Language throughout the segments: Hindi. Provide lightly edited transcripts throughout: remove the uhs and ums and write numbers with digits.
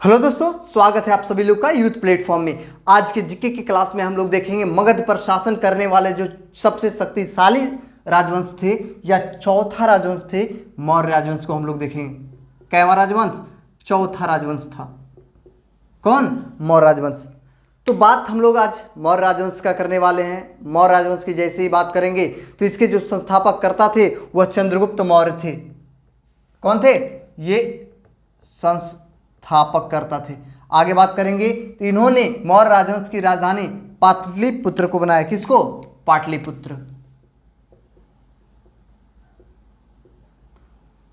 हेलो दोस्तों, स्वागत है आप सभी लोग का यूथ प्लेटफॉर्म में। आज के जीके की क्लास में हम लोग देखेंगे मगध पर शासन करने वाले जो सबसे शक्तिशाली राजवंश थे या चौथा राजवंश थे, मौर्य राजवंश को हम लोग देखेंगे। कैवा राजवंश? चौथा राजवंश था। कौन? मौर्य राजवंश। तो बात हम लोग आज मौर्य राजवंश का करने वाले हैं। मौर्य राजवंश की जैसे ही बात करेंगे तो इसके जो संस्थापक कर्ता थे वह चंद्रगुप्त मौर्य थे। कौन थे? ये संस्थापक कर्ता थे। आगे बात करेंगे तो इन्होंने मौर्य राजवंश की राजधानी पाटलिपुत्र को बनाया। किसको? पाटलिपुत्र।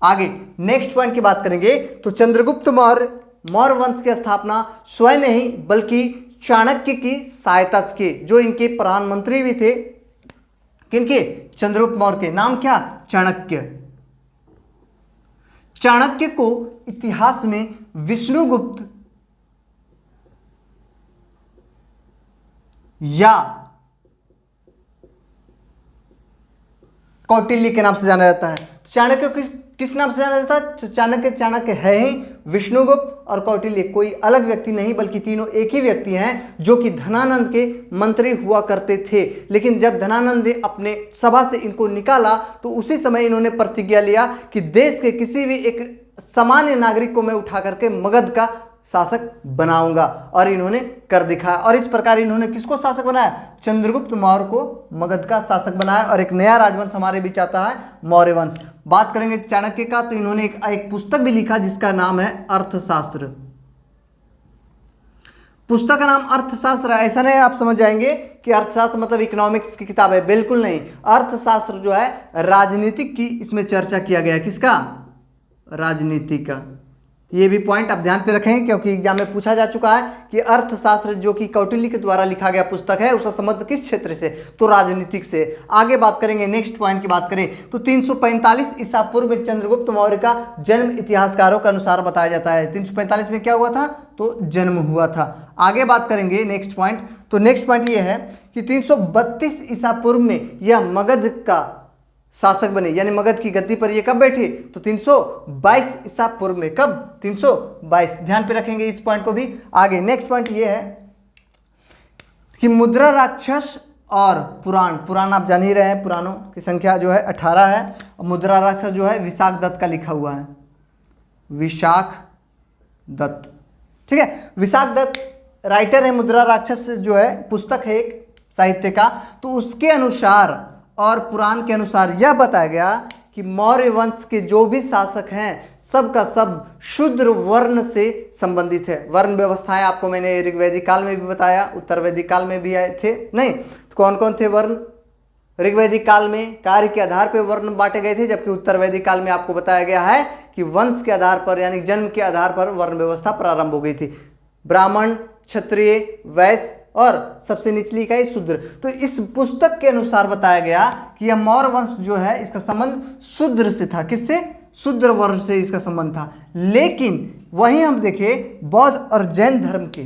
आगे नेक्स्ट पॉइंट की बात करेंगे तो चंद्रगुप्त मौर्य मौर्य वंश की स्थापना स्वयं नहीं बल्कि चाणक्य की सहायता से, जो इनके प्रधानमंत्री भी थे। किनके? चंद्रगुप्त मौर्य के। नाम क्या? चाणक्य। चाणक्य को इतिहास में विष्णुगुप्त या कौटिल्य के नाम से जाना जाता है। चाणक्य किस नाम से जाना जाता है? चाणक्य है ही विष्णुगुप्त और कौटिल्य कोई अलग व्यक्ति नहीं बल्कि तीनों एक ही व्यक्ति हैं, जो कि धनानंद के मंत्री हुआ करते थे। लेकिन जब धनानंद ने अपने सभा से इनको निकाला तो उसी समय इन्होंने प्रतिज्ञा लिया कि देश के किसी भी एक सामान्य नागरिक को मैं उठा करके मगध का शासक बनाऊंगा, और इन्होंने कर दिखाया। और इस प्रकार इन्होंने किसको शासक बनाया? चंद्रगुप्त मौर्य को मगध का शासक बनाया। और एक नया राजवंश हमारे बीच आता है, मौर्य वंश। बात करेंगे चाणक्य का तो इन्होंने एक पुस्तक भी लिखा जिसका नाम है अर्थशास्त्र। पुस्तक का नाम अर्थशास्त्र। ऐसा नहीं आप समझ जाएंगे कि अर्थशास्त्र मतलब इकोनॉमिक्स की किताब है, बिल्कुल नहीं। अर्थशास्त्र जो है राजनीतिक की इसमें चर्चा किया गया है। किसका? राजनीति का। ये भी पॉइंट आप ध्यान पे रखें क्योंकि एग्जाम में पूछा जा चुका है कि अर्थशास्त्र जो कि कौटिल्य के द्वारा लिखा गया पुस्तक है उसका संबंध किस क्षेत्र से? तो राजनीतिक से। आगे बात करेंगे, नेक्स्ट पॉइंट की बात करें तो 345 ईसा पूर्व में चंद्रगुप्त मौर्य का जन्म इतिहासकारों के अनुसार बताया जाता है। 345 में क्या हुआ था? तो जन्म हुआ था। आगे बात करेंगे नेक्स्ट पॉइंट, तो नेक्स्ट पॉइंट ये है कि 332 ईसा पूर्व में यह मगध का शासक बने, यानी मगध की गद्दी पर ये कब बैठे? तो 322 ईसा पूर्व में। कब? 322। ध्यान पे रखेंगे इस पॉइंट को भी। आगे नेक्स्ट पॉइंट ये है कि मुद्रा राक्षस और पुराण आप जान ही रहे हैं, पुराणों की संख्या जो है 18 है। और मुद्रा राक्षस जो है विशाख दत्त का लिखा हुआ है, विशाख दत्त। ठीक है, विशाख दत्त राइटर है। मुद्रा राक्षस जो है पुस्तक है एक साहित्य का। तो उसके अनुसार और पुराण के अनुसार यह बताया गया कि मौर्य वंश के जो भी शासक हैं सब का सब शूद्र वर्ण से संबंधित है। वर्ण व्यवस्थाएं आपको मैंने ऋग्वैदिक काल में भी बताया, उत्तर वैदिक काल में भी आए थे। नहीं तो कौन कौन थे वर्ण? ऋग्वैदिक काल में कार्य के आधार पर वर्ण बांटे गए थे, जबकि उत्तर वैदिक काल में आपको बताया गया है कि वंश के आधार पर यानी जन्म के आधार पर वर्ण व्यवस्था प्रारंभ हो गई थी। ब्राह्मण, क्षत्रिय, वैश्य और सबसे निचली इकाई शूद्र। तो इस पुस्तक के अनुसार बताया गया कि यह मौर्य वंश जो है इसका संबंध शूद्र से था। किससे? शूद्र वर्ण से इसका संबंध था। लेकिन वहीं हम देखें बौद्ध और जैन धर्म की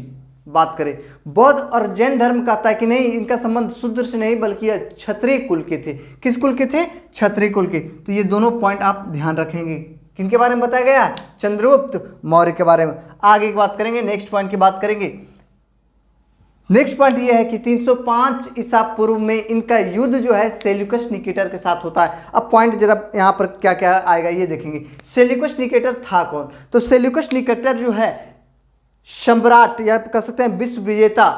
बात करें, बौद्ध और जैन धर्म कहता है कि नहीं, इनका संबंध शूद्र से नहीं बल्कि यह क्षत्रिय कुल के थे। किस कुल के थे? क्षत्रिय कुल के। तो ये दोनों पॉइंट आप ध्यान रखेंगे। किनके बारे में बताया गया? चंद्रगुप्त मौर्य के बारे में। आगे की बात करेंगे, नेक्स्ट पॉइंट की बात करेंगे। नेक्स्ट पॉइंट ये है कि 305 ईसा पूर्व में इनका युद्ध जो है सेल्यूकस निकेटर के साथ होता है। अब पॉइंट जरा यहाँ पर क्या क्या आएगा ये देखेंगे। सेल्यूकस निकेटर था कौन? तो सेल्यूकस निकेटर जो है सम्राट या कह सकते हैं विश्व विजेता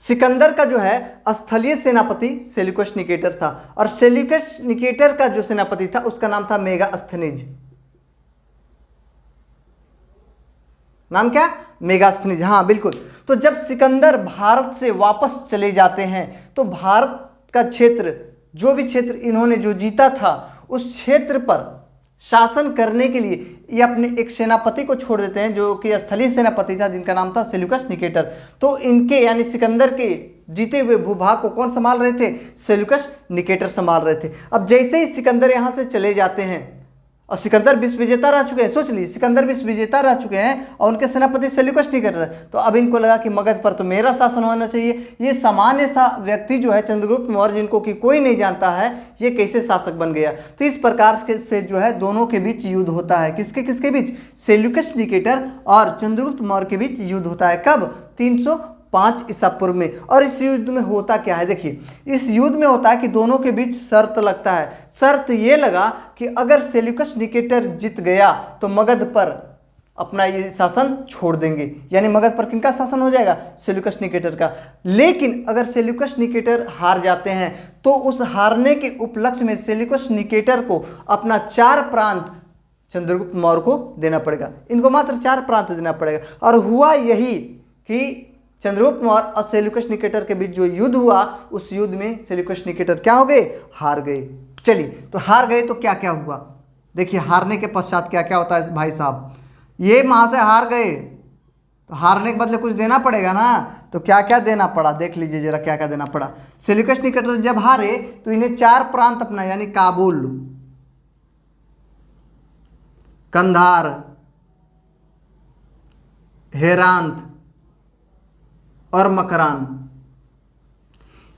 सिकंदर का जो है स्थलीय सेनापति सेल्यूकस निकेटर था। और सेल्यूकस निकेटर का जो सेनापति था उसका नाम था मेगास्थनीज। नाम क्या? मेगास्थनीज। हाँ बिल्कुल। तो जब सिकंदर भारत से वापस चले जाते हैं तो भारत का क्षेत्र, जो भी क्षेत्र इन्होंने जो जीता था उस क्षेत्र पर शासन करने के लिए ये अपने एक सेनापति को छोड़ देते हैं जो कि स्थलीय सेनापति था, जिनका नाम था सेल्यूकस निकेटर। तो इनके यानी सिकंदर के जीते हुए भूभाग को कौन संभाल रहे थे? सेल्यूकस निकेटर संभाल रहे थे। अब जैसे ही सिकंदर यहाँ से चले जाते हैं और सिकंदर विश्व विजेता रह चुके हैं। सोच लीजिए, सिकंदर विश्व विजेता रह चुके हैं और उनके सेनापति सेल्यूकस निकेटर। तो अब इनको लगा कि मगध पर तो मेरा शासन होना चाहिए। ये सामान्य सा व्यक्ति जो है चंद्रगुप्त मौर्य, जिनको कि कोई नहीं जानता है, ये कैसे शासक बन गया। तो इस प्रकार से जो है दोनों के बीच युद्ध होता है। किसके किसके बीच? सेल्यूकस निकेटर और चंद्रगुप्त मौर्य के बीच युद्ध होता है। कब? 305 ईसा पूर्व में। और इस युद्ध में होता क्या है, देखिए इस युद्ध में होता है कि दोनों के बीच शर्त लगता है। शर्त ये लगा कि अगर सेल्यूकस निकेटर जीत गया तो मगध पर अपना ये शासन छोड़ देंगे, यानी मगध पर किनका शासन हो जाएगा? सेल्यूकस निकेटर का। लेकिन अगर सेल्यूकस निकेटर हार जाते हैं तो उस हारने के उपलक्ष्य में सेल्यूकस निकेटर को अपना 4 प्रांत चंद्रगुप्त मौर्य को देना पड़ेगा। इनको मात्र 4 प्रांत देना पड़ेगा। और हुआ यही कि चंद्रगुप्त मौर्य और सेल्यूकस निकेटर के बीच जो युद्ध हुआ, उस युद्ध में सेल्यूकस निकेटर क्या हो गए? हार गए। चलिए, तो हार गए तो क्या क्या हुआ, देखिए हारने के पश्चात क्या क्या होता है भाई साहब। ये वहां से हार गए तो हारने के बदले कुछ देना पड़ेगा ना, तो क्या क्या देना पड़ा देख लीजिए जरा, क्या क्या देना पड़ा। सेल्यूकस निकेटर जब हारे तो इन्हें 4 प्रांत अपना, यानी काबुल, कंधार, हेरांत और मकरान,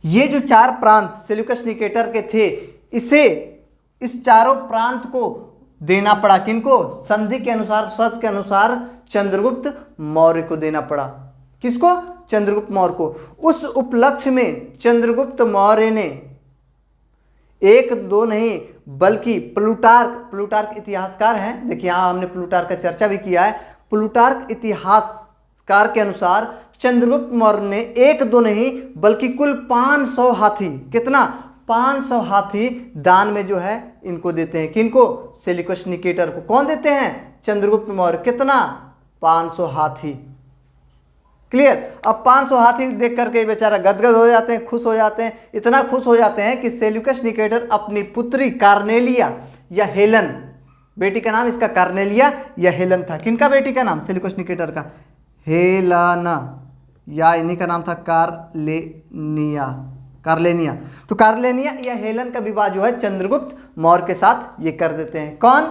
ये जो 4 प्रांत सेल्यूकस निकेटर के थे, इस चारों प्रांत को देना पड़ा। किनको? संधि के अनुसार, शर्त के अनुसार चंद्रगुप्त मौर्य को देना पड़ा। किसको? चंद्रगुप्त मौर्य को। उस उपलक्ष्य में चंद्रगुप्त मौर्य ने 1-2 नहीं बल्कि प्लूटार्क इतिहासकार हैं, देखिए यहां हमने प्लूटार्क का चर्चा भी किया है। प्लूटार्क इतिहासकार के अनुसार चंद्रगुप्त मौर्य ने 1-2 नहीं बल्कि कुल 500 हाथी, कितना? 500 हाथी दान में जो है इनको देते हैं। किनको? सेल्यूकस निकेटर को। कौन देते हैं? चंद्रगुप्त मौर्य। कितना? 500 हाथी। क्लियर? अब 500 हाथी देख करके बेचारा गदगद हो जाते हैं, खुश हो जाते हैं। इतना खुश हो जाते हैं कि सेल्यूकस निकेटर अपनी पुत्री कार्नेलिया या हेलन, बेटी का नाम इसका कार्नेलिया या हेलन था। किनका बेटी का नाम? सेल्यूकस निकेटर का। हेलाना, या इन्हीं का नाम था कार्लेनिया। तो कार्लेनिया या हेलन का विवाह जो है चंद्रगुप्त मौर्य के साथ ये कर देते हैं। कौन?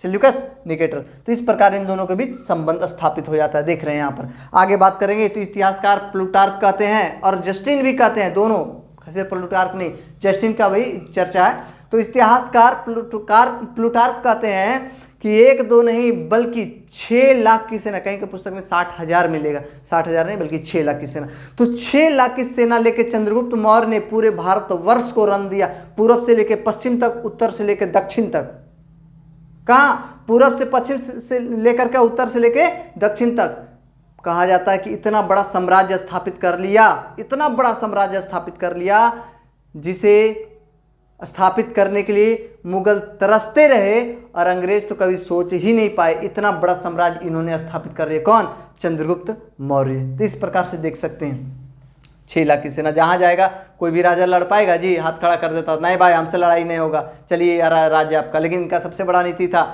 Seleucus Nicator. तो इस प्रकार इन दोनों के बीच संबंध स्थापित हो जाता है, देख रहे हैं यहाँ पर। आगे बात करेंगे तो इतिहासकार प्लूटार्क कहते हैं और जस्टिन भी कहते हैं, दोनों, सिर्फ प्लूटार्क नहीं, जस्टिन का भी चर्चा है। तो इतिहासकार प्लूटार्क कहते हैं कि 1-2 नहीं बल्कि 6 लाख की सेना, कहीं के पुस्तक में 60,000 मिलेगा, 60,000 नहीं बल्कि 6 लाख की सेना। तो 6 लाख की सेना लेकर चंद्रगुप्त मौर्य ने पूरे भारतवर्ष को रन दिया, पूरब से लेकर पश्चिम तक, उत्तर से लेकर दक्षिण तक। कहाँ? पूरब से पश्चिम से लेकर के उत्तर से लेकर दक्षिण तक। कहा जाता है कि इतना बड़ा साम्राज्य स्थापित कर लिया, इतना बड़ा साम्राज्य स्थापित कर लिया, जिसे स्थापित करने के लिए मुगल तरसते रहे और अंग्रेज तो कभी सोच ही नहीं पाए। इतना बड़ा साम्राज्य इन्होंने स्थापित कर लिया। कौन? चंद्रगुप्त मौर्य। तो इस प्रकार से देख सकते हैं 6 लाख की सेना, जहां जाएगा कोई भी राजा लड़ पाएगा जी? हाथ खड़ा कर देता, नहीं भाई हमसे लड़ाई नहीं होगा, चलिए यार राज्य आपका। लेकिन इनका सबसे बड़ा नीति था,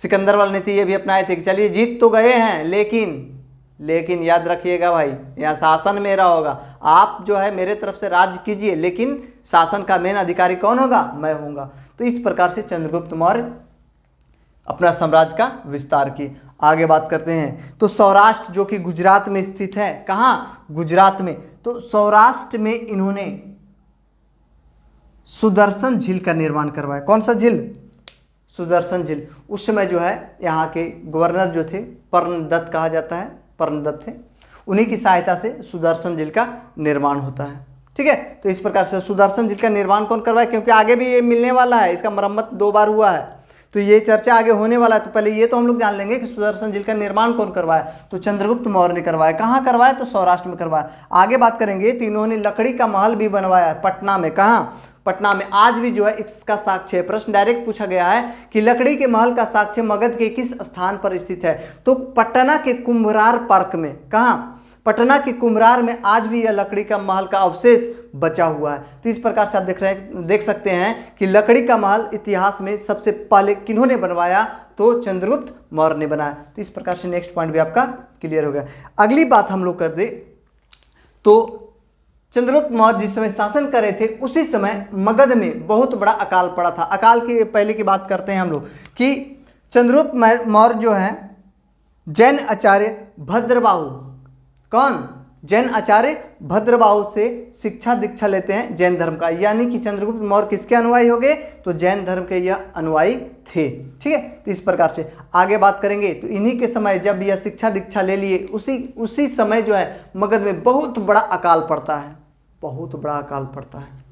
सिकंदर वाला नीति ये भी अपनाए थे कि चलिए जीत तो गए हैं, लेकिन याद रखिएगा भाई, यहाँ शासन मेरा होगा, आप जो है मेरे तरफ से राज्य कीजिए, लेकिन शासन का मेन अधिकारी कौन होगा? मैं होऊंगा। तो इस प्रकार से चंद्रगुप्त मौर्य अपना साम्राज्य का विस्तार की। आगे बात करते हैं तो सौराष्ट्र जो कि गुजरात में स्थित है, कहाँ? गुजरात में। तो सौराष्ट्र में इन्होंने सुदर्शन झील का निर्माण करवाया। कौन सा झील? सुदर्शन झील। उस समय जो है यहाँ के गवर्नर जो थे, पर्णदत्त कहा जाता है, पर्णदत्त थे, उन्हीं की सहायता से सुदर्शन झील का निर्माण होता है। ठीक है, तो इस प्रकार से सुदर्शन झील का निर्माण कौन करवाया? क्योंकि आगे भी ये मिलने वाला है, इसका मरम्मत 2 बार हुआ है, तो ये चर्चा आगे होने वाला है। तो पहले ये तो हम लोग जान लेंगे कि सुदर्शन झील का निर्माण कौन करवाया। तो चंद्रगुप्त मौर्य ने करवाया। कहाँ करवाया? तो सौराष्ट्र में करवाया। आगे बात करेंगे तो इन्होंने लकड़ी का महल भी बनवाया है पटना में। कहाँ? पटना में। आज भी जो है इसका साक्ष्य है, प्रश्न डायरेक्ट पूछा गया है कि लकड़ी के महल का साक्ष्य मगध के किस स्थान पर स्थित है? तो पटना के कुम्भरार पार्क में। कहाँ? पटना के कुम्भरार में आज भी यह लकड़ी का महल का अवशेष बचा हुआ है। तो इस प्रकार से आप देख सकते हैं कि लकड़ी का महल इतिहास में सबसे पहले किन्होंने बनवाया? तो चंद्रगुप्त मौर्य ने बनाया। तो इस प्रकार से नेक्स्ट पॉइंट भी आपका क्लियर हो गया। अगली बात हम लोग कर दे तो चंद्रगुप्त मौर्य जिस समय शासन कर रहे थे उसी समय मगध में बहुत बड़ा अकाल पड़ा था। अकाल की पहले की बात करते हैं हम लोग कि चंद्रगुप्त मौर्य जो है जैन आचार्य भद्रबाहु, कौन, जैन आचार्य भद्रबाहु से शिक्षा दीक्षा लेते हैं जैन धर्म का, यानी कि चंद्रगुप्त मौर्य किसके अनुयायी हो गए, तो जैन धर्म के यह अनुयायी थे। ठीक है, तो इस प्रकार से आगे बात करेंगे। तो इन्हीं के समय जब यह शिक्षा दीक्षा ले लिए उसी समय जो है मगध में बहुत बड़ा अकाल पड़ता है, बहुत बड़ा अकाल पड़ता है,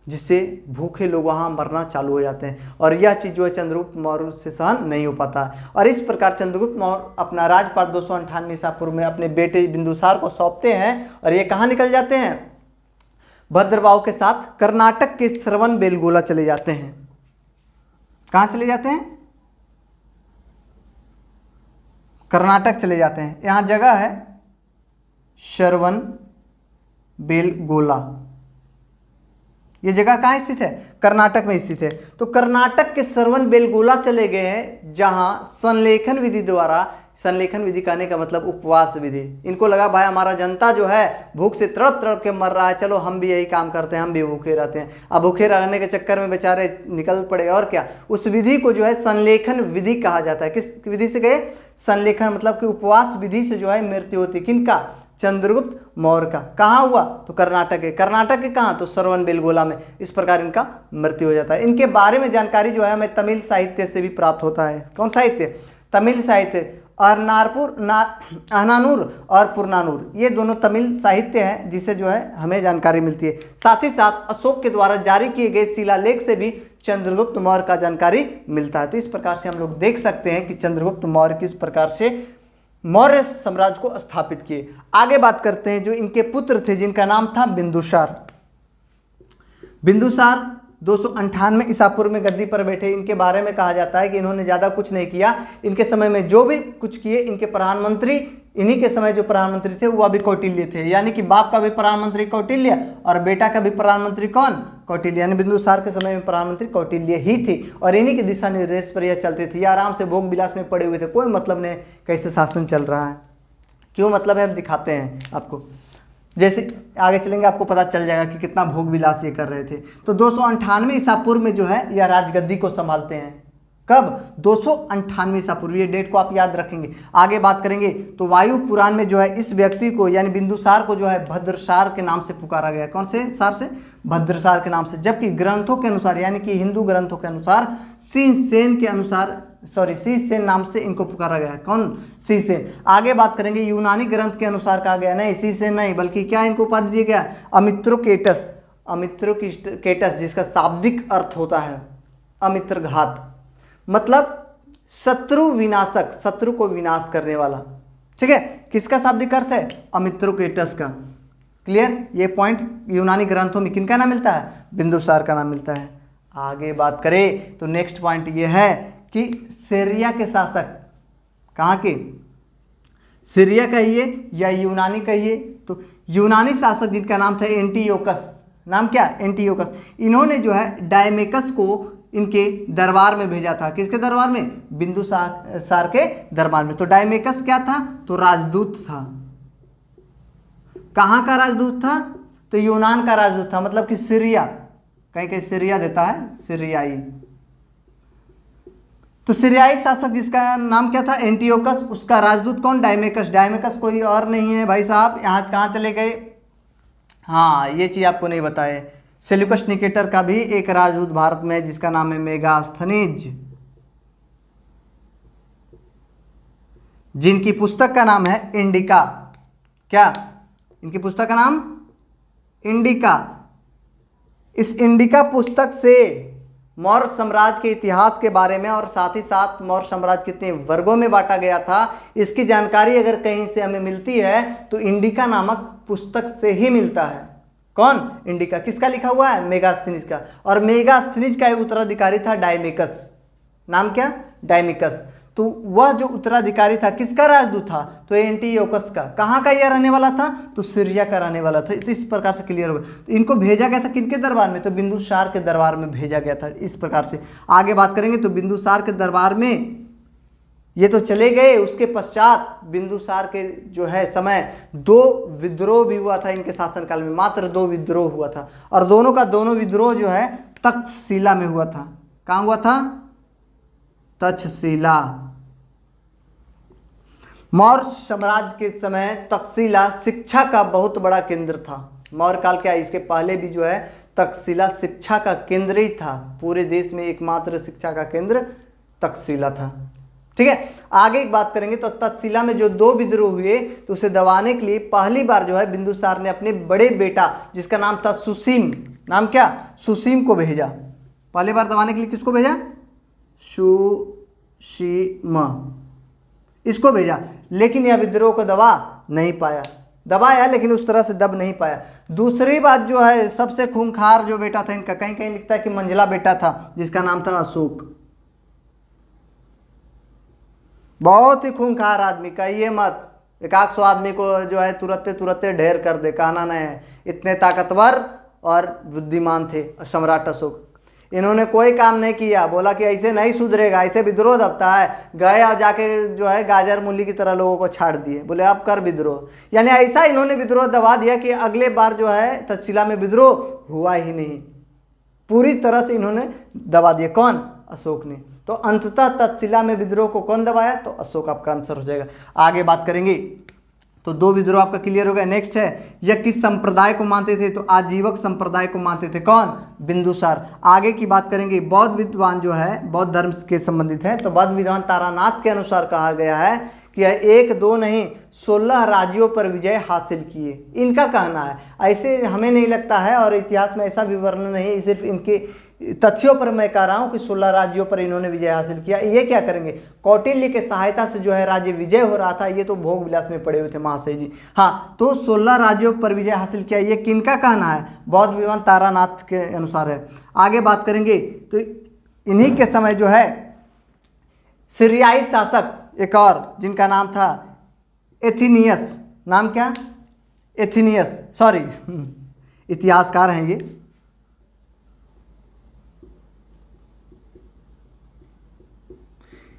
जिससे भूखे लोग वहाँ मरना चालू हो जाते हैं और यह चीज़ जो है चंद्रगुप्त मौर्य से सहन नहीं हो पाता। और इस प्रकार चंद्रगुप्त मौर्य अपना राजपाट 298 ईसा पूर्व में अपने बेटे बिंदुसार को सौंपते हैं और ये कहाँ निकल जाते हैं, भद्रबाहु के साथ कर्नाटक के श्रवणबेलगोला चले जाते हैं। कहाँ चले जाते हैं, कर्नाटक चले जाते हैं। यहाँ जगह है श्रवणबेलगोला, ये जगह कहाँ स्थित है, कर्नाटक में स्थित है। तो कर्नाटक के श्रवणबेलगोला चले गए हैं, जहाँ संलेखन विधि द्वारा, संलेखन विधि कहने का मतलब उपवास विधि, इनको लगा भाई हमारा जनता जो है भूख से तड़प तड़प के मर रहा है, चलो हम भी यही काम करते हैं, हम भी भूखे रहते हैं। अब भूखे रहने के चक्कर में बेचारे निकल पड़े, और क्या, उस विधि को जो है संलेखन विधि कहा जाता है। किस विधि से गए, संलेखन, मतलब कि उपवास विधि से जो है मृत्यु होती, किनका, चंद्रगुप्त मौर्य का। कहाँ हुआ, तो कर्नाटक है, कर्नाटक के कहाँ, तो श्रवणबेलगोला में। इस प्रकार इनका मृत्यु हो जाता है। इनके बारे में जानकारी जो है हमें तमिल साहित्य से भी प्राप्त होता है। कौन साहित्य, तमिल साहित्य, अहनानूर और पुरनानूर, ये दोनों तमिल साहित्य हैं जिसे जो है हमें जानकारी मिलती है। साथ ही साथ अशोक के द्वारा जारी किए गए शिलालेख से भी चंद्रगुप्त मौर्य का जानकारी मिलता है। तो इस प्रकार से हम लोग देख सकते हैं कि चंद्रगुप्त मौर्य किस प्रकार से मौर्य साम्राज्य को स्थापित किए। आगे बात करते हैं जो इनके पुत्र थे जिनका नाम था बिंदुसार। बिंदुसार 298 ईसा पूर्व में गद्दी पर बैठे। इनके बारे में कहा जाता है कि इन्होंने ज़्यादा कुछ नहीं किया। इनके समय में जो भी कुछ किए, इनके प्रधानमंत्री, इन्हीं के समय जो प्रधानमंत्री थे वह भी कौटिल्य थे, यानी कि बाप का भी प्रधानमंत्री कौटिल्य और बेटा का भी प्रधानमंत्री कौन, कौटिल्य। यानी बिंदुसार के समय में प्रधानमंत्री कौटिल्य ही थे और इन्हीं के दिशा निर्देश पर यह चलते थे। ये आराम से भोग विलास में पड़े हुए थे, कोई मतलब नहीं कैसे शासन चल रहा है, क्यों मतलब है हम दिखाते हैं आपको। जैसे आगे चलेंगे आपको पता चल जाएगा कि कितना भोग विलास ये कर रहे थे। तो 298 ईसा पूर्व में जो है यह राजगद्दी को संभालते हैं। कब, 298 ईसा पूर्व, ये डेट को आप याद रखेंगे। आगे बात करेंगे तो वायु पुराण में जो है इस व्यक्ति को यानी बिंदुसार को जो है भद्रसार के नाम से पुकारा गया। कौन से सार से, भद्रसार के नाम से। जबकि ग्रंथों के अनुसार यानी कि हिंदू ग्रंथों के अनुसार शीसेन के अनुसार, शीसेन नाम से इनको पुकारा गया है। कौन, शीसेन। आगे बात करेंगे यूनानी ग्रंथ के अनुसार कहा गया, नहीं शीसेन नहीं, बल्कि क्या इनको उपाधि दिया गया, अमित्रोकेटस। अमित्रोकेटस जिसका शाब्दिक अर्थ होता है अमित्रघात, मतलब शत्रु विनाशक, शत्रु को विनाश करने वाला। ठीक है, किसका शाब्दिक अर्थ है, अमित्रोकेटस का। क्लियर, ये पॉइंट यूनानी ग्रंथों में किनका नाम मिलता है, बिंदुसार का नाम मिलता है। आगे बात करें तो नेक्स्ट पॉइंट ये है कि सीरिया के शासक, कहाँ के, सीरिया कहिए या यूनानी कहिए, तो यूनानी शासक जिनका नाम था एंटियोकस, नाम क्या, एंटियोकस। इन्होंने जो है डायमेकस को इनके दरबार में भेजा था। किसके दरबार में, बिंदुसार के दरबार में। तो डायमेकस क्या था, तो राजदूत था। कहाँ का राजदूत था, तो यूनान का राजदूत था, मतलब कि सीरिया, कहीं कहीं सीरिया देता है, सीरियाई। तो सीरियाई शासक जिसका नाम क्या था, एंटियोकस, उसका राजदूत कौन, डायमेकस। डायमेकस कोई और नहीं है भाई साहब, यहाँ कहाँ चले गए, हाँ ये चीज़ आपको नहीं बताए, सेल्यूकस निकेटर का भी एक राजदूत भारत में है जिसका नाम है मेगास्थनीज, जिनकी पुस्तक का नाम है इंडिका। क्या, इनकी पुस्तक का नाम इंडिका। इस इंडिका पुस्तक से मौर्य साम्राज्य के इतिहास के बारे में और साथ ही साथ मौर्य साम्राज्य कितने वर्गों में बांटा गया था, इसकी जानकारी अगर कहीं से हमें मिलती है तो इंडिका नामक पुस्तक से ही मिलता है। कौन, इंडिका। किसका लिखा हुआ है, मेगास्थनीज का। और मेगास्थनीज का एक उत्तराधिकारी था डायमेकस, नाम क्या, डायमेकस। तो वह जो उत्तराधिकारी था किसका राजदूत था, तो एंटियोकस का। कहाँ का यह रहने वाला था, तो सीरिया का रहने वाला था। तो इस प्रकार से क्लियर हो गया। तो इनको भेजा गया था किनके दरबार में, तो बिंदुसार के दरबार में भेजा गया था। इस प्रकार से आगे बात करेंगे तो बिंदुसार के दरबार में ये तो चले गए, उसके पश्चात बिंदुसार के जो है समय 2 विद्रोह भी हुआ था इनके शासनकाल में, मात्र 2 विद्रोह हुआ था, और दोनों का दोनों विद्रोह जो है तक्षशिला में हुआ था। कहाँ हुआ था? तक्षशिला। मौर्य साम्राज्य के समय तक्षशिला शिक्षा का बहुत बड़ा केंद्र था। मौर्य काल क्या, इसके पहले भी जो है तक्षशिला शिक्षा का केंद्र ही था। पूरे देश में एकमात्र शिक्षा का केंद्र तक्षशिला था। ठीक है, आगे एक बात करेंगे। तो तक्षशिला में जो 2 विद्रोह हुए, तो उसे दबाने के लिए पहली बार जो है बिंदुसार ने अपने बड़े बेटा, जिसका नाम था सुसीम, नाम क्या? सुसीम को भेजा। पहली बार दबाने के लिए किसको भेजा? सुसीम, इसको भेजा। लेकिन यह विद्रोह को दबा नहीं पाया, दबाया लेकिन उस तरह से दब नहीं पाया। दूसरी बात जो है, सबसे खूंखार जो बेटा था इनका, कहीं कहीं लिखता है कि मंझला बेटा था, जिसका नाम था अशोक। बहुत ही खूंखार आदमी, कहिए मत, 100 आदमी को जो है तुरंते ढेर कर दे, कहना नहीं है। इतने ताकतवर और बुद्धिमान थे सम्राट अशोक। इन्होंने कोई काम नहीं किया, बोला कि ऐसे नहीं सुधरेगा, ऐसे विद्रोह दबता है। गए और जाके जो है गाजर मूली की तरह लोगों को छाड़ दिए, बोले अब कर विद्रोह। यानी ऐसा इन्होंने विद्रोह दबा दिया कि अगले बार जो है तक्षशिला में विद्रोह हुआ ही नहीं, पूरी तरह से इन्होंने दबा दिया। कौन? अशोक ने। तो अंततः तक्षशिला में विद्रोह को कौन दबाया? तो अशोक आपका आंसर हो जाएगा। आगे बात करेंगे। तो 2 विद्रोह आपका क्लियर हो गया। नेक्स्ट है, यह किस संप्रदाय को मानते थे? तो आजीवक संप्रदाय को मानते थे। कौन? बिंदुसार। आगे की बात करेंगे। बौद्ध विद्वान जो है बौद्ध धर्म के संबंधित है, तो बौद्ध विद्वान तारानाथ के अनुसार कहा गया है कि यह 1 2 नहीं 16 राज्यों पर विजय हासिल किए, इनका कहना है। ऐसे हमें नहीं लगता है, और इतिहास में ऐसा भी वर्णन नहीं है, सिर्फ इनके तथ्यों पर मैं कह रहा हूं कि 16 राज्यों पर इन्होंने विजय हासिल किया। ये क्या करेंगे? कौटिल्य के सहायता से जो है राज्य विजय हो रहा था। ये तो भोग विलास में पड़े हुए थे महाशय जी। हाँ, तो 16 राज्यों पर विजय हासिल किया, ये किनका कहना है? बौद्ध विद्वान तारानाथ के अनुसार है। आगे बात करेंगे। तो इन्हीं के समय जो है सीरियाई शासक एक और, जिनका नाम था एथिनियस। नाम क्या? एथिनियस, सॉरी इतिहासकार हैं ये।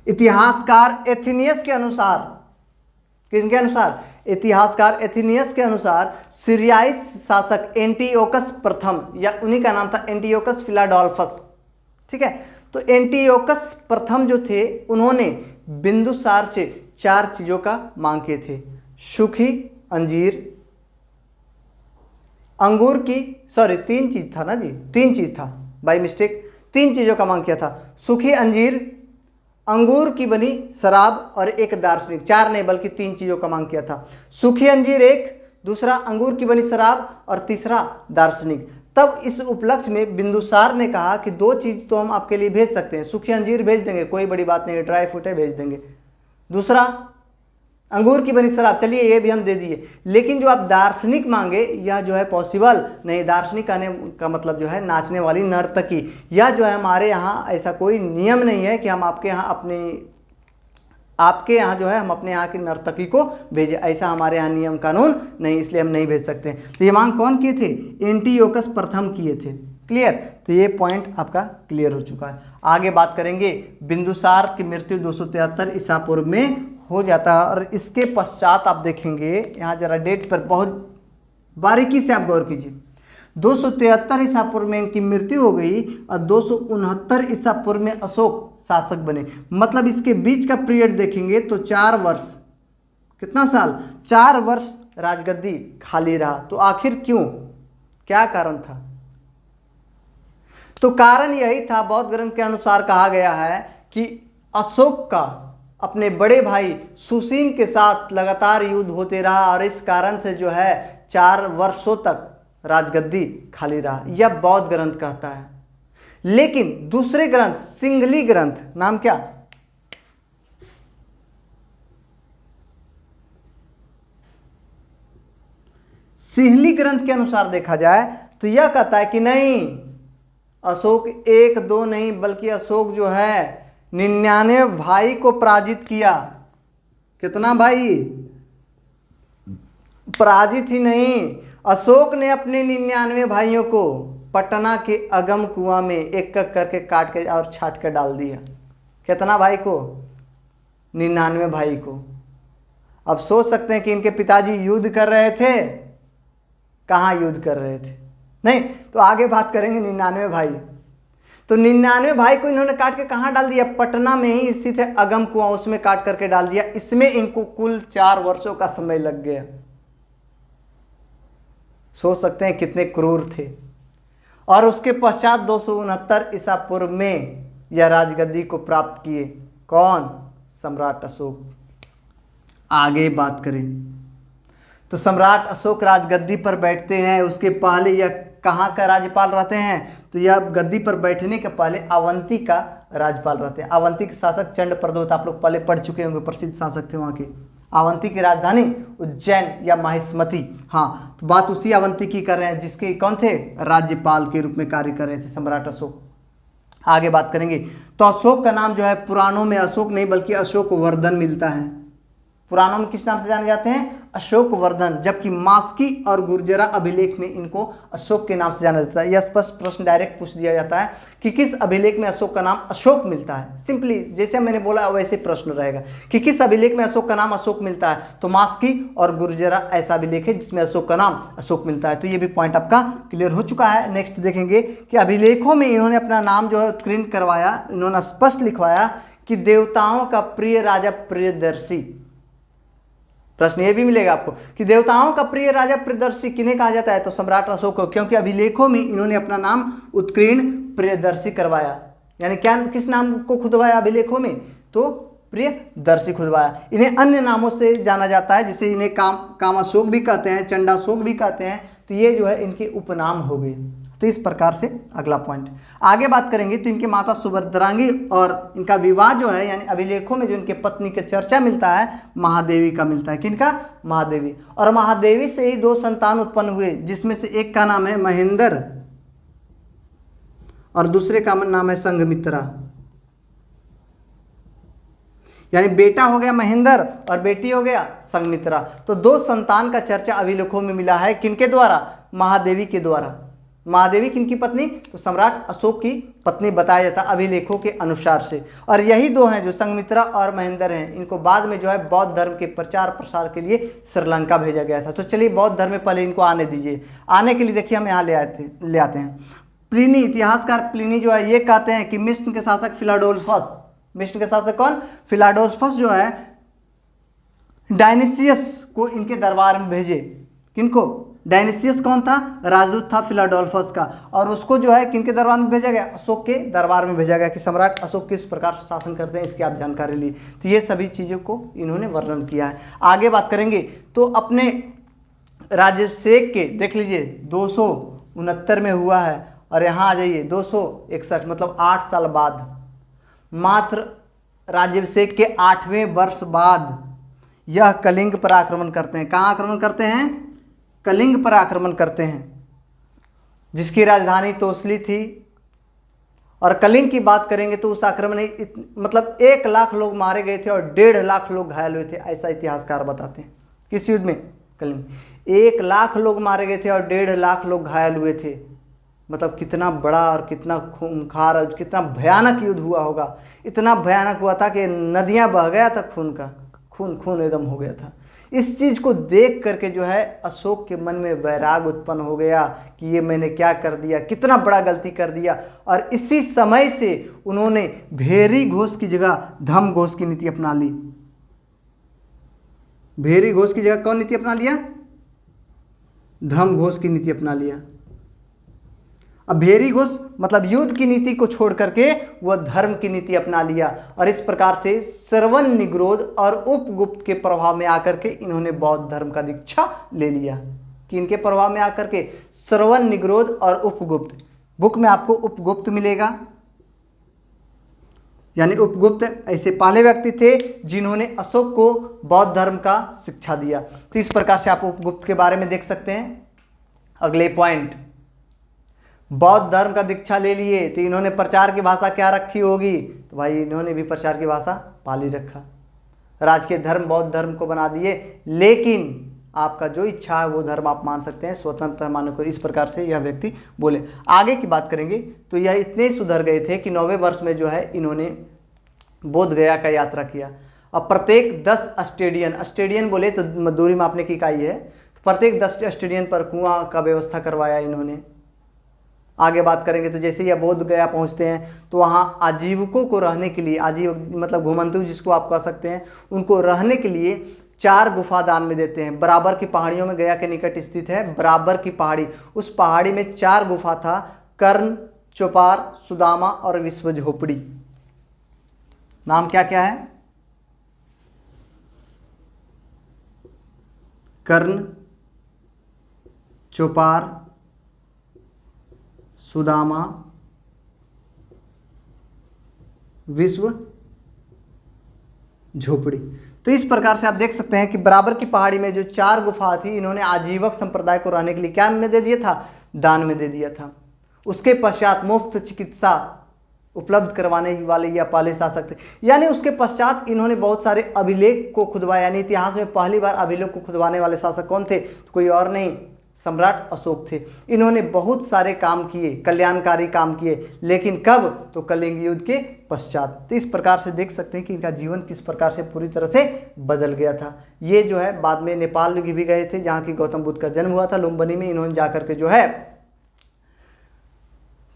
इतिहासकार एथिनियस के अनुसार, किसके अनुसार? इतिहासकार एथिनियस के अनुसार सीरियाई शासक एंटियोकस प्रथम, या उन्हीं का नाम था एंटियोकस फिलाडेल्फस। ठीक है, तो एंटियोकस प्रथम जो थे, उन्होंने बिंदुसार से 4 चीजों का मांग किए थे। सूखी अंजीर, अंगूर की, सॉरी 3 चीज था ना जी, 3 चीज था, बाय मिस्टेक 3 चीजों का मांग किया था। सूखी अंजीर, अंगूर की बनी शराब और एक दार्शनिक। 4 नहीं बल्कि 3 चीजों का मांग किया था। सूखी अंजीर एक, दूसरा अंगूर की बनी शराब, और तीसरा दार्शनिक। तब इस उपलक्ष्य में बिंदुसार ने कहा कि 2 चीज तो हम आपके लिए भेज सकते हैं, सूखी अंजीर भेज देंगे, कोई बड़ी बात नहीं है, ड्राई फ्रूट है भेज देंगे। दूसरा अंगूर की बनी शराब, चलिए ये भी हम दे दिए। लेकिन जो आप दार्शनिक मांगे, यह जो है पॉसिबल नहीं। दार्शनिक कहने का मतलब जो है नाचने वाली नर्तकी। यह जो है हमारे यहाँ ऐसा कोई नियम नहीं है कि हम आपके यहाँ जो है हम अपने यहाँ की नर्तकी को भेजे, ऐसा हमारे यहाँ नियम कानून नहीं, इसलिए हम नहीं भेज सकते। तो ये मांग कौन किए थे? एंटियोकस प्रथम किए थे। क्लियर? तो ये पॉइंट आपका क्लियर हो चुका है। आगे बात करेंगे। बिंदुसार की मृत्यु 273 ईसा पूर्व में हो जाता है, और इसके पश्चात आप देखेंगे, यहाँ जरा डेट पर बहुत बारीकी से आप गौर कीजिए। 273 ईसा पूर्व में इनकी मृत्यु हो गई, और 269 ईसा पूर्व में अशोक शासक बने। मतलब इसके बीच का पीरियड देखेंगे तो 4 वर्ष, कितना साल? 4 वर्ष राजगद्दी खाली रहा। तो आखिर क्यों, क्या कारण था? तो कारण यही था, बौद्ध ग्रंथ के अनुसार कहा गया है कि अशोक का अपने बड़े भाई सुसीम के साथ लगातार युद्ध होते रहा, और इस कारण से जो है 4 वर्षों तक राजगद्दी खाली रहा, यह बौद्ध ग्रंथ कहता है। लेकिन दूसरे ग्रंथ, सिंघली ग्रंथ, नाम क्या? सिंघली ग्रंथ के अनुसार देखा जाए तो यह कहता है कि नहीं, अशोक 1 2 नहीं बल्कि अशोक जो है 99 भाई को पराजित किया। कितना भाई? पराजित ही नहीं, अशोक ने अपने 99 भाइयों को पटना के अगम कुआं में एक एक करके काट के और छाट कर डाल दिया। कितना भाई को? 99 भाई को। अब सोच सकते हैं कि इनके पिताजी युद्ध कर रहे थे, कहाँ युद्ध कर रहे थे, नहीं, तो आगे बात करेंगे 99 भाई। तो 99 भाई को इन्होंने काट के कहाँ डाल दिया, पटना में ही स्थित है अगम कुआं, उसमें काट करके डाल दिया। इसमें इनको कुल 4 वर्षों का समय लग गया। सोच सकते हैं कितने क्रूर थे। और उसके पश्चात 269 ईसा पूर्व में यह राजगद्दी को प्राप्त किए। कौन, सम्राट अशोक। आगे बात करें तो सम्राट अशोक राजगद्दी पर बैठते हैं, उसके पहले यह कहाँ का राज्यपाल रहते हैं, तो यह गद्दी पर बैठने के पहले अवंती का राज्यपाल रहते हैं। अवंती के शासक चंड प्रदोत, आप लोग पहले पढ़ चुके होंगे, प्रसिद्ध शासक थे वहाँ के। अवंती की राजधानी उज्जैन या माहिष्मती। हाँ, तो बात उसी अवंती की कर रहे हैं जिसके कौन थे, राज्यपाल के रूप में कार्य कर रहे थे सम्राट अशोक। आगे बात करेंगे तो अशोक का नाम जो है पुराणों में अशोक नहीं बल्कि अशोक वर्धन मिलता है। पुराणों में किस नाम से जाने जाते हैं, अशोक वर्धन, जबकि मास्की और गुर्जरा अभिलेख में इनको अशोक के नाम से जाना जाता है। यह स्पष्ट प्रश्न डायरेक्ट पूछ दिया जाता है कि किस अभिलेख में अशोक का नाम अशोक मिलता है। सिंपली जैसे मैंने बोला वैसे प्रश्न रहेगा कि किस अभिलेख में अशोक का नाम अशोक मिलता है, तो मास्की और गुर्जरा ऐसा अभिलेख है जिसमें अशोक का नाम अशोक मिलता है। तो ये भी पॉइंट आपका क्लियर हो चुका है। नेक्स्ट देखेंगे कि अभिलेखों में इन्होंने अपना नाम जो है उत्कीर्ण करवाया, इन्होंने स्पष्ट लिखवाया कि देवताओं का प्रिय राजा प्रियदर्शी। प्रश्न ये भी मिलेगा आपको कि देवताओं का प्रिय राजा प्रियदर्शी किन्हें कहा जाता है, तो सम्राट अशोक को, क्योंकि अभिलेखों में इन्होंने अपना नाम उत्कीर्ण प्रियदर्शी करवाया। यानी क्या, किस नाम को खुदवाया अभिलेखों में, तो प्रियदर्शी खुदवाया। इन्हें अन्य नामों से जाना जाता है, जिसे इन्हें कामाशोक भी कहते हैं, चंडाशोक भी कहते हैं। तो ये जो है इनके उपनाम हो गए। तो इस प्रकार से अगला पॉइंट आगे बात करेंगे तो इनके माता सुभद्रांगी और इनका विवाह जो है, यानी अभिलेखों में जो इनके पत्नी का चर्चा मिलता है महादेवी का मिलता है। किनका, महादेवी। और महादेवी से ही 2 संतान उत्पन्न हुए, जिसमें से एक का नाम है महेंद्र और दूसरे का नाम है संघमित्रा। यानी बेटा हो गया महेंद्र और बेटी हो गया संघमित्रा। तो 2 संतान का चर्चा अभिलेखों में मिला है, किनके द्वारा, महादेवी के द्वारा। महादेवी किनकी पत्नी, तो सम्राट अशोक की पत्नी बताया जाता अभिलेखों के अनुसार से। और यही 2 हैं जो संघमित्रा और महेंद्र हैं। इनको बाद में जो है बौद्ध धर्म के प्रचार प्रसार के लिए श्रीलंका भेजा गया था। तो चलिए बौद्ध धर्म में पहले इनको आने दीजिए। आने के लिए देखिए हम यहाँ ले आते हैं। प्लिनी, इतिहासकार प्लिनी जो है ये कहते हैं कि मिस्र के शासक फिलाडोल्फस, मिस्र के शासक कौन, फिलाडोल्फस जो है डायनिसियस को इनके दरबार में भेजे। किनको, डायनिसियस कौन था, राजदूत था फिलाडोल्फस का। और उसको जो है किनके दरबार में भेजा गया, अशोक के दरबार में भेजा गया कि सम्राट अशोक किस प्रकार से शासन करते हैं, इसकी आप जानकारी ली। तो ये सभी चीज़ों को इन्होंने वर्णन किया है। आगे बात करेंगे तो अपने राजाभिषेक के देख लीजिए 269 में हुआ है, और यहाँ आ जाइए 261, मतलब 8 साल बाद, मात्र राज्याभिषेक के 8वें वर्ष बाद यह कलिंग पर आक्रमण करते हैं। कहाँ आक्रमण करते हैं, कलिंग पर आक्रमण करते हैं, जिसकी राजधानी तोसली थी। और कलिंग की बात करेंगे तो उस आक्रमण में मतलब 1 लाख लोग मारे गए थे और 1.5 लाख लोग घायल हुए थे, ऐसा इतिहासकार बताते हैं। किस युद्ध में, कलिंग। 1 लाख लोग मारे गए थे और 1.5 लाख लोग घायल हुए थे। मतलब कितना बड़ा और कितना खूंखार और कितना भयानक युद्ध हुआ होगा। इतना भयानक हुआ था कि नदियां बह गया था खून का, खून एकदम हो गया था। इस चीज़ को देख करके जो है अशोक के मन में वैराग उत्पन्न हो गया कि ये मैंने क्या कर दिया, कितना बड़ा गलती कर दिया। और इसी समय से उन्होंने भेरी घोष की जगह धम घोष की नीति अपना ली। भेरी घोष की जगह कौन नीति अपना लिया, धम घोष की नीति अपना लिया। अब भेरी घोष मतलब युद्ध की नीति को छोड़ करके वह धर्म की नीति अपना लिया। और इस प्रकार से श्रवण निग्रोध और उपगुप्त के प्रभाव में आकर के इन्होंने बौद्ध धर्म का दीक्षा ले लिया। कि इनके प्रभाव में आकर के श्रवण निग्रोध और उपगुप्त, बुक में आपको उपगुप्त मिलेगा। यानी उपगुप्त ऐसे पहले व्यक्ति थे जिन्होंने अशोक को बौद्ध धर्म का शिक्षा दिया। तो इस प्रकार से आप उपगुप्त के बारे में देख सकते हैं। अगले पॉइंट, बौद्ध धर्म का दीक्षा ले लिए तो इन्होंने प्रचार की भाषा क्या रखी होगी, तो भाई इन्होंने भी प्रचार की भाषा पाली रखा। राजकीय धर्म बौद्ध धर्म को बना दिए, लेकिन आपका जो इच्छा है वो धर्म आप मान सकते हैं, स्वतंत्र मानो को। इस प्रकार से यह व्यक्ति बोले। आगे की बात करेंगे तो यह इतने सुधर गए थे कि 9वें वर्ष में जो है इन्होंने बोध गया का यात्रा किया। और प्रत्येक 10 स्टेडियन, स्टेडियन बोले तो दूरी मापने की इकाई है, तो प्रत्येक 10 स्टेडियन पर कुआं का व्यवस्था करवाया इन्होंने। आगे बात करेंगे तो जैसे ही बोध गया पहुंचते हैं तो वहाँ आजीविकों को रहने के लिए, आजीवक मतलब घुमंतु जिसको आप कह सकते हैं, उनको रहने के लिए 4 गुफा दान में देते हैं। बराबर की पहाड़ियों में, गया के निकट स्थित है बराबर की पहाड़ी, उस पहाड़ी में 4 गुफा था, कर्ण, चौपार, सुदामा और विश्व झोपड़ी। नाम क्या क्या है? कर्ण, चौपार, सुदामा, विश्व झोपड़ी। तो इस प्रकार से आप देख सकते हैं कि बराबर की पहाड़ी में जो 4 गुफा थी, इन्होंने आजीवक संप्रदाय को रहने के लिए क्या में दे दिया था? दान में दे दिया था। उसके पश्चात मुफ्त चिकित्सा उपलब्ध करवाने वाले या पहले शासक थे। यानी उसके पश्चात इन्होंने बहुत सारे अभिलेख को खुदवाया, यानी इतिहास में पहली बार अभिलेख को खुदवाने वाले शासक कौन थे? तो कोई और नहीं, सम्राट अशोक थे। इन्होंने बहुत सारे काम किए, कल्याणकारी काम किए, लेकिन कब? तो कलिंग युद्ध के पश्चात। तो इस प्रकार से देख सकते हैं कि इनका जीवन किस प्रकार से पूरी तरह से बदल गया था। ये जो है बाद में नेपाल भी गए थे, जहाँ की गौतम बुद्ध का जन्म हुआ था, लुम्बिनी में। इन्होंने जाकर के जो है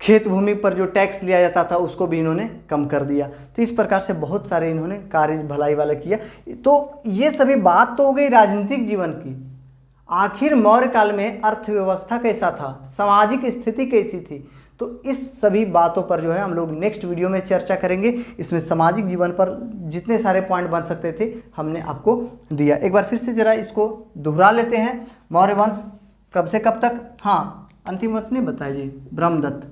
खेत भूमि पर जो टैक्स लिया जाता था उसको भी इन्होंने कम कर दिया। तो इस प्रकार से बहुत सारे इन्होंने कार्य भलाई वाला किया। तो ये सभी बात तो हो गई राजनीतिक जीवन की। आखिर मौर्य काल में अर्थव्यवस्था कैसा था, सामाजिक स्थिति कैसी थी, तो इस सभी बातों पर जो है हम लोग नेक्स्ट वीडियो में चर्चा करेंगे। इसमें सामाजिक जीवन पर जितने सारे पॉइंट बन सकते थे हमने आपको दिया। एक बार फिर से जरा इसको दोहरा लेते हैं। मौर्य वंश कब से कब तक? हाँ, अंतिम वंश नहीं बताया जी, ब्रह्मदत्त,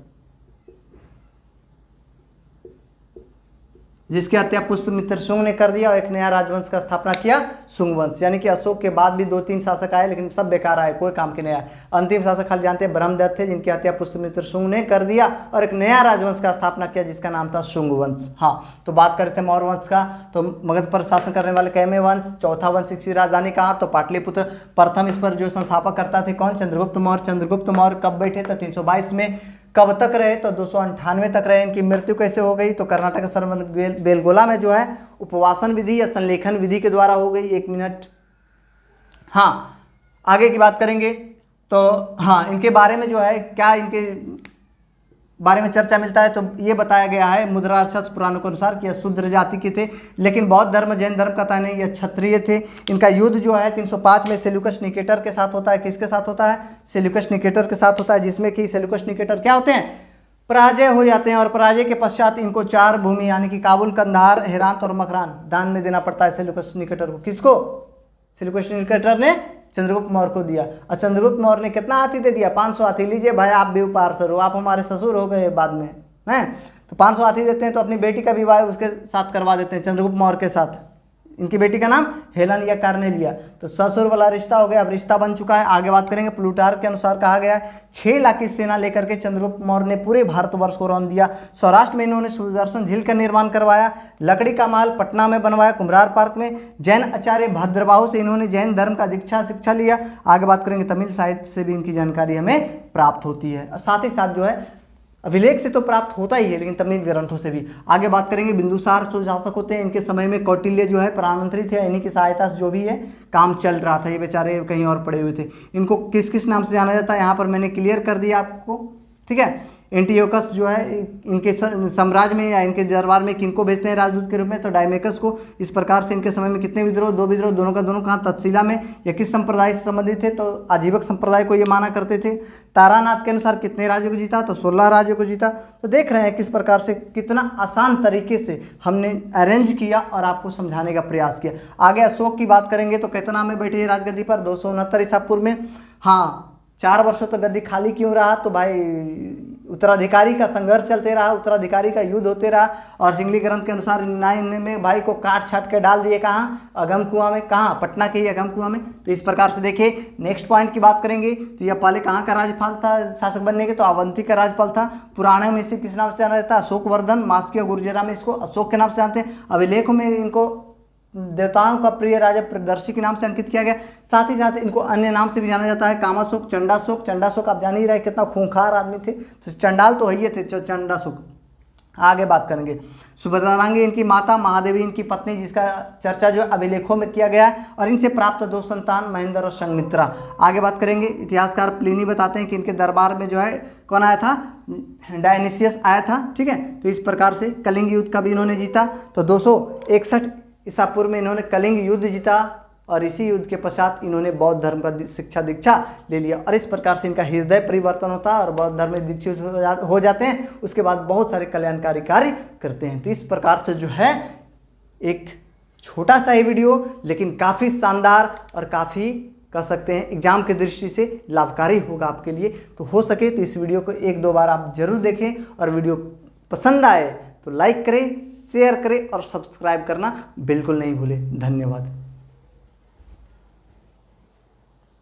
जिसकी हत्या पुष्यमित्र शुंग ने कर दिया और एक नया राजवंश का स्थापना किया, शुंग वंश। यानी कि अशोक के बाद भी 2-3 शासक आए, लेकिन सब बेकार आए, कोई काम के नहीं आए। अंतिम शासक खाली जानते हैं ब्रह्मदत्त थे, जिनकी हत्या पुष्यमित्र शुंग ने कर दिया और एक नया राजवंश का स्थापना किया जिसका नाम था शुंग वंश। हाँ, तो बात करते हैं मौर्य वंश का। तो मगध पर शासन करने वाले कैमे वंश। चौथा वंश की राजधानी कहाँ? तो पाटलिपुत्र। प्रथम इस पर जो संस्थापक करता थे कौन? चंद्रगुप्त मौर्य। चंद्रगुप्त मौर्य कब बैठे? तो 322 में। कब तक रहे? तो 298 तक रहे। इनकी मृत्यु कैसे हो गई? तो कर्नाटक सरमन बेलगोला में जो है उपवासन विधि या संलेखन विधि के द्वारा हो गई। 1 मिनट। हाँ, आगे की बात करेंगे तो हाँ, इनके बारे में जो है क्या इनके बारे में चर्चा मिलता है, तो ये बताया गया है मुद्राशास्त्र पुराणों के अनुसार कि यह शूद्र जाति के थे, लेकिन बौद्ध धर्म जैन धर्म का था नहीं, यह क्षत्रिय थे। इनका युद्ध जो है 305 में सेल्यूकस निकेटर के साथ होता है। किसके साथ होता है? सेल्यूकस निकेटर के साथ होता है, जिसमें कि सेल्यूकस निकेटर क्या होते हैं? पराजय हो जाते हैं। और पराजय के पश्चात इनको 4 भूमि यानी कि काबुल, कंधार, हेरात और मकरान दान में देना पड़ता है सेल्यूकस निकेटर को। किसको? सेल्यूकस निकेटर ने चंद्रगुप्त मौर्य को दिया। और चंद्रगुप्त मौर्य ने कितना हाथी दे दिया? 500 हाथी। लीजिए भाई, आप भी पार्षद हो, आप हमारे ससुर हो गए बाद में, हैं? तो 500 हाथी देते हैं, तो अपनी बेटी का विवाह उसके साथ करवा देते हैं, चंद्रगुप्त मौर्य के साथ। इनकी बेटी का नाम हेलन या कार्नेलिया। तो ससुर वाला रिश्ता हो गया, अब रिश्ता बन चुका है। आगे बात करेंगे। प्लूटार्क के अनुसार कहा गया है 6 लाख की सेना लेकर के चंद्रगुप्त मौर्य ने पूरे भारतवर्ष को रौंद दिया। सौराष्ट्र में इन्होंने सुदर्शन झील का निर्माण करवाया, लकड़ी का महल पटना में बनवाया, कुम्भरार पार्क में। जैन आचार्य भद्रबाहु से इन्होंने जैन धर्म का दीक्षा शिक्षा लिया। आगे बात करेंगे। तमिल साहित्य से भी इनकी जानकारी हमें प्राप्त होती है, और साथ ही साथ जो है अभिलेख से तो प्राप्त होता ही है, लेकिन तमिल ग्रंथों से भी। आगे बात करेंगे। बिंदुसार जो शासक होते हैं, इनके समय में कौटिल्य जो है प्रधानमंत्री थे, इन्हीं की सहायता से जो भी है काम चल रहा था। ये बेचारे कहीं और पड़े हुए थे। इनको किस किस नाम से जाना जाता है यहाँ पर मैंने क्लियर कर दिया आपको, ठीक है। एंटियोकस जो है इनके साम्राज्य में या इनके दरबार में किनको भेजते हैं राजदूत के रूप में? तो डायमेकस को। इस प्रकार से इनके समय में कितने विद्रोह? 2 विद्रोह, दोनों का दोनों कहाँ? तक्षशिला में। या किस संप्रदाय से संबंधित थे? तो आजीवक संप्रदाय को ये माना करते थे। तारानाथ के अनुसार कितने राज्यों को जीता? तो 16 राज्यों को जीता। तो देख रहे हैं किस प्रकार से कितना आसान तरीके से हमने अरेंज किया और आपको समझाने का प्रयास किया। आगे अशोक की बात करेंगे तो कितना में बैठे राजगद्दी पर? 269 ईसा पूर्व में। हाँ, 4 वर्षों तक गद्दी खाली क्यों रहा? तो भाई उत्तराधिकारी का संघर्ष चलते रहा, उत्तराधिकारी का युद्ध होते रहा, और सिंगली ग्रंथ के अनुसार 9 में भाई को काट छाट के डाल दिए कहाँ? अगम कुआं में। कहाँ? पटना के ही अगम कुआं में। तो इस प्रकार से देखिए नेक्स्ट पॉइंट की बात करेंगे तो यह पहले कहाँ का राज्यपाल था शासक बनने के? तो अवंती का राज्यपाल था। पुराणों में इसे किस नाम से जाना जाता है? अशोकवर्धन। मास्की और गुर्जरा में इसको अशोक के नाम से जानते हैं। अभिलेखों में इनको देवताओं का प्रिय राजा प्रदर्शी के नाम से अंकित किया गया। साथ ही साथ इनको अन्य नाम से भी जाना जाता है, कामाशोक, चंडाशोक। चंडाशोक आप जान ही रहे कितना खूंखार आदमी थे, तो चंडाल तो है थे चंडाशोक। आगे बात करेंगे। सुभद्रांगी इनकी माता, महादेवी इनकी पत्नी, जिसका चर्चा जो अभिलेखों में किया गया है, और इनसे प्राप्त 2 संतान महेंद्र और संघमित्रा। आगे बात करेंगे। इतिहासकार प्लिनी बताते हैं कि इनके दरबार में जो है कौन आया था, डायनिसियस आया था। ठीक है, तो इस प्रकार से कलिंग युद्ध का भी इन्होंने जीता। तो 261 ईसा पूर्व में इन्होंने कलिंग युद्ध जीता, और इसी युद्ध के पश्चात इन्होंने बौद्ध धर्म का शिक्षा दीक्षा ले लिया, और इस प्रकार से इनका हृदय परिवर्तन होता है और बौद्ध धर्म में दीक्षित हो जाते हैं। उसके बाद बहुत सारे कल्याणकारी कार्य करते हैं। तो इस प्रकार से जो है एक छोटा सा ही वीडियो, लेकिन काफ़ी शानदार और काफ़ी कह सकते हैं एग्जाम की दृष्टि से लाभकारी होगा आपके लिए। तो हो सके तो इस वीडियो को 1-2 बार आप जरूर देखें, और वीडियो पसंद आए तो लाइक करें, शेयर करें और सब्सक्राइब करना बिल्कुल नहीं भूलें। धन्यवाद।